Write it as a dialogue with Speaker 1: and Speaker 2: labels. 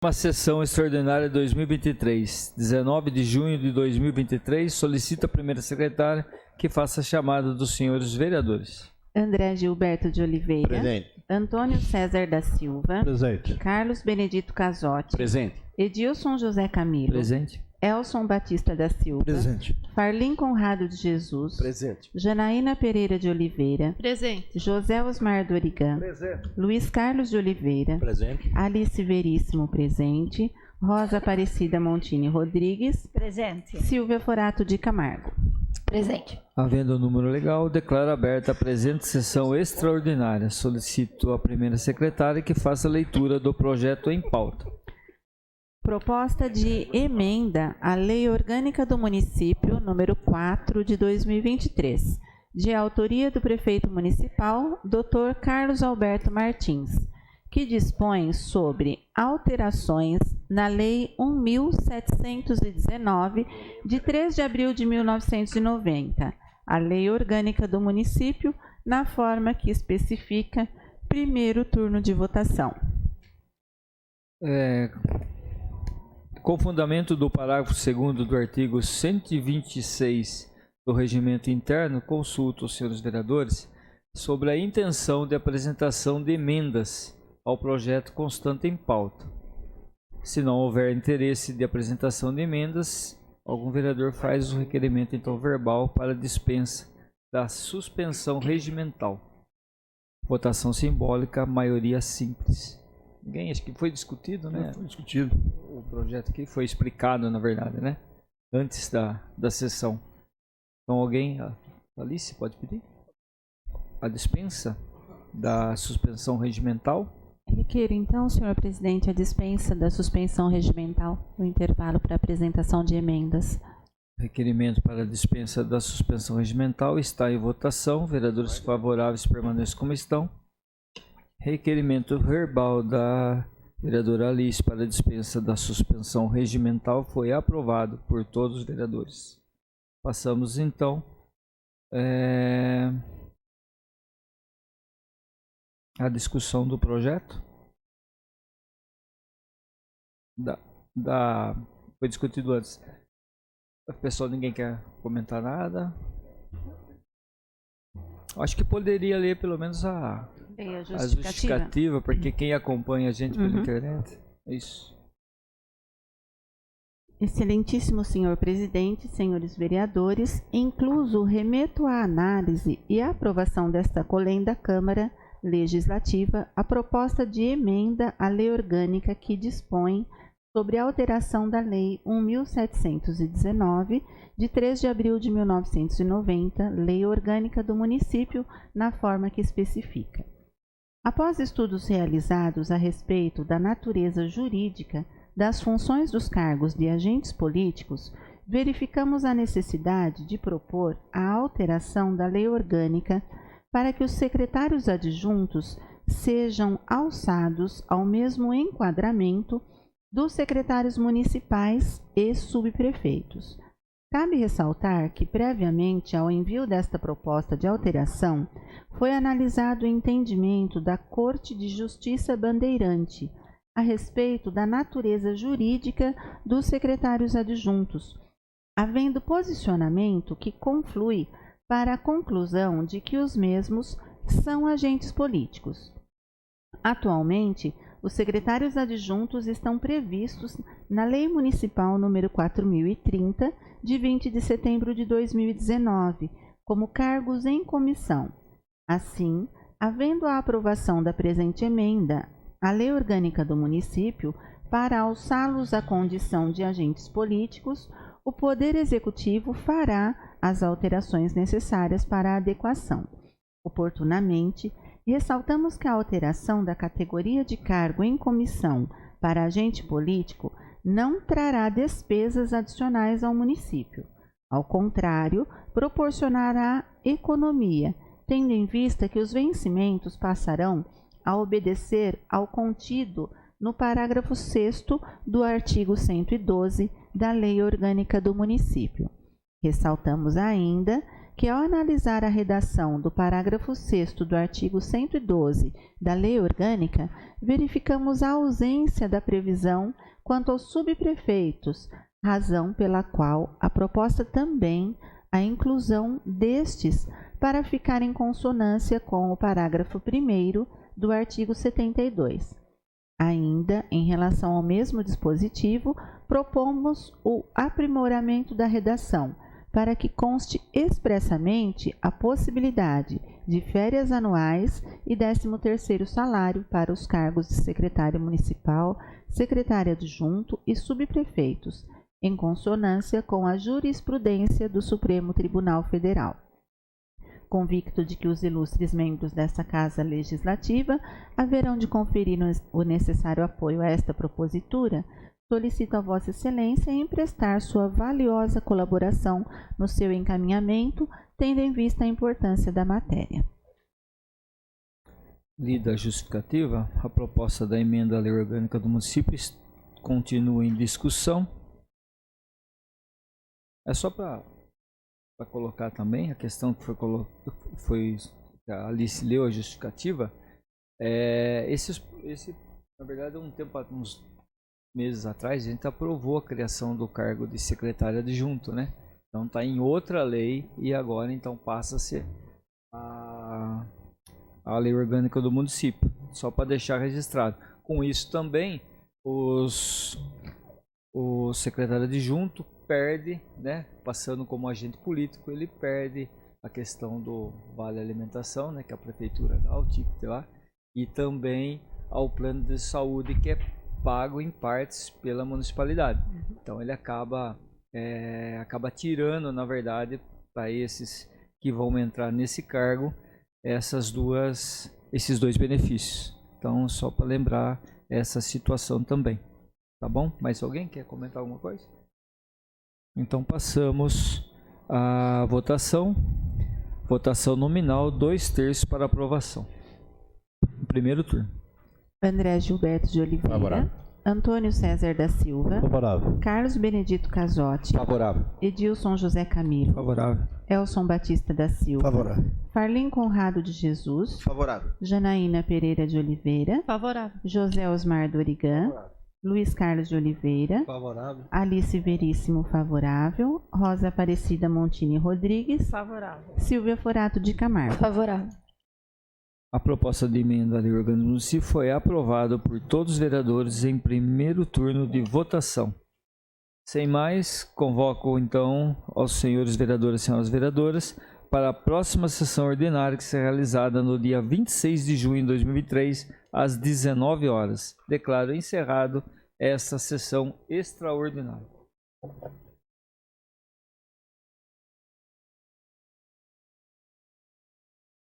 Speaker 1: Uma sessão extraordinária de 2023, 19 de junho de 2023, solicita a primeira secretária que faça a chamada dos senhores vereadores.
Speaker 2: André Gilberto de Oliveira.
Speaker 3: Presente.
Speaker 2: Antônio César da Silva.
Speaker 3: Presente.
Speaker 2: Carlos Benedito Casotti.
Speaker 3: Presente.
Speaker 2: Edilson José Camilo.
Speaker 1: Presente.
Speaker 2: Elson Batista da Silva.
Speaker 3: Presente.
Speaker 2: Farlim Conrado de Jesus.
Speaker 3: Presente.
Speaker 2: Janaína Pereira de Oliveira.
Speaker 4: Presente.
Speaker 2: José Osmar Dorigan.
Speaker 3: Presente.
Speaker 2: Luiz Carlos de Oliveira.
Speaker 3: Presente.
Speaker 2: Alice Veríssimo presente. Rosa Aparecida Montini Rodrigues.
Speaker 4: Presente.
Speaker 2: Silvia Forato de Camargo.
Speaker 4: Presente.
Speaker 1: Havendo o número legal, declaro aberta a presente sessão extraordinária. Solicito a primeira secretária que faça a leitura do projeto em pauta.
Speaker 2: Proposta de emenda à Lei Orgânica do Município, número 4, de 2023, de autoria do Prefeito Municipal, Dr. Carlos Alberto Martins, que dispõe sobre alterações na Lei 1.719, de 3 de abril de 1990, a Lei Orgânica do Município, na forma que especifica primeiro turno de votação.
Speaker 1: Com fundamento do parágrafo 2º do artigo 126 do Regimento Interno, consulto os senhores vereadores sobre a intenção de apresentação de emendas ao projeto constante em pauta. Se não houver interesse de apresentação de emendas, algum vereador faz o requerimento então verbal para dispensa da suspensão regimental. Votação simbólica, maioria simples. Ninguém, acho que foi discutido, né?
Speaker 3: Foi discutido.
Speaker 1: O projeto aqui foi explicado, na verdade, né? Antes da sessão. Então alguém, Alice, pode pedir? A dispensa da suspensão regimental.
Speaker 2: Requeiro então, senhor presidente, a dispensa da suspensão regimental, o intervalo para apresentação de emendas.
Speaker 1: Requerimento para a dispensa da suspensão regimental está em votação. Vereadores favoráveis permaneçam como estão. Requerimento verbal da vereadora Alice para a dispensa da suspensão regimental foi aprovado por todos os vereadores. Passamos então à discussão do projeto. Foi discutido antes. O pessoal, ninguém quer comentar nada? Acho que poderia ler pelo menos a justificativa, porque quem acompanha a gente pela internet, é isso.
Speaker 2: Excelentíssimo senhor presidente, senhores vereadores, incluso remeto à análise e à aprovação desta colenda Câmara Legislativa a proposta de emenda à lei orgânica que dispõe sobre a alteração da Lei 1.719, de 3 de abril de 1990, Lei Orgânica do Município, na forma que especifica. Após estudos realizados a respeito da natureza jurídica das funções dos cargos de agentes políticos, verificamos a necessidade de propor a alteração da Lei Orgânica para que os secretários adjuntos sejam alçados ao mesmo enquadramento dos secretários municipais e subprefeitos. Cabe ressaltar que, previamente ao envio desta proposta de alteração, foi analisado o entendimento da Corte de Justiça Bandeirante a respeito da natureza jurídica dos secretários adjuntos, havendo posicionamento que conflui para a conclusão de que os mesmos são agentes políticos. Atualmente, os secretários adjuntos estão previstos na Lei Municipal nº 4.030, de 20 de setembro de 2019, como cargos em comissão. Assim, havendo a aprovação da presente emenda à Lei Orgânica do Município para alçá-los à condição de agentes políticos, o Poder Executivo fará as alterações necessárias para a adequação. Oportunamente, ressaltamos que a alteração da categoria de cargo em comissão para agente político não trará despesas adicionais ao município. Ao contrário, proporcionará economia, tendo em vista que os vencimentos passarão a obedecer ao contido no parágrafo 6º do artigo 112 da Lei Orgânica do Município. Ressaltamos ainda que, ao analisar a redação do parágrafo 6º do artigo 112 da Lei Orgânica, verificamos a ausência da previsão quanto aos subprefeitos, razão pela qual a proposta também a inclusão destes para ficar em consonância com o parágrafo 1º do artigo 72. Ainda, em relação ao mesmo dispositivo, propomos o aprimoramento da redação, para que conste expressamente a possibilidade de férias anuais e 13º salário para os cargos de secretário municipal, secretário adjunto e subprefeitos, em consonância com a jurisprudência do Supremo Tribunal Federal. Convicto de que os ilustres membros desta Casa Legislativa haverão de conferir o necessário apoio a esta propositura, solicito a Vossa Excelência emprestar sua valiosa colaboração no seu encaminhamento, tendo em vista a importância da matéria.
Speaker 1: Lida a justificativa, a proposta da emenda à Lei Orgânica do Município continua em discussão. É só para colocar também a questão que foi a Alice leu a justificativa. Na verdade, uns meses atrás, a gente aprovou a criação do cargo de secretário adjunto, né? Então está em outra lei e agora então passa a ser a Lei Orgânica do Município, só para deixar registrado. Com isso também, o secretário adjunto perde, né, passando como agente político, ele perde a questão do vale alimentação, né, que a prefeitura dá o ticket lá, e também ao plano de saúde que é pago em partes pela municipalidade. Então ele acaba tirando, na verdade, para esses que vão entrar nesse cargo, esses dois benefícios. Então, só para lembrar essa situação também. Tá bom? Mais alguém quer comentar alguma coisa? Então passamos à votação. Votação nominal, 2/3 para aprovação. Primeiro turno.
Speaker 2: André Gilberto de Oliveira.
Speaker 3: Favorável.
Speaker 2: Antônio César da Silva.
Speaker 3: Favorável.
Speaker 2: Carlos Benedito Casotti.
Speaker 3: Favorável.
Speaker 2: Edilson José Camilo.
Speaker 1: Favorável.
Speaker 2: Elson Batista da Silva.
Speaker 3: Favorável.
Speaker 2: Farlim Conrado de Jesus.
Speaker 3: Favorável.
Speaker 2: Janaína Pereira de Oliveira.
Speaker 4: Favorável.
Speaker 2: José Osmar Dorigan.
Speaker 3: Favorável.
Speaker 2: Luiz Carlos de Oliveira.
Speaker 3: Favorável.
Speaker 2: Alice Veríssimo, favorável. Rosa Aparecida Montini Rodrigues.
Speaker 4: Favorável.
Speaker 2: Silvia Forato de Camargo.
Speaker 4: Favorável.
Speaker 1: A proposta de emenda à Lei Orgânica do Município foi aprovada por todos os vereadores em primeiro turno de votação. Sem mais, convoco então aos senhores vereadores e senhoras vereadoras para a próxima sessão ordinária que será realizada no dia 26 de junho de 2023, às 19 horas. Declaro encerrado esta sessão extraordinária.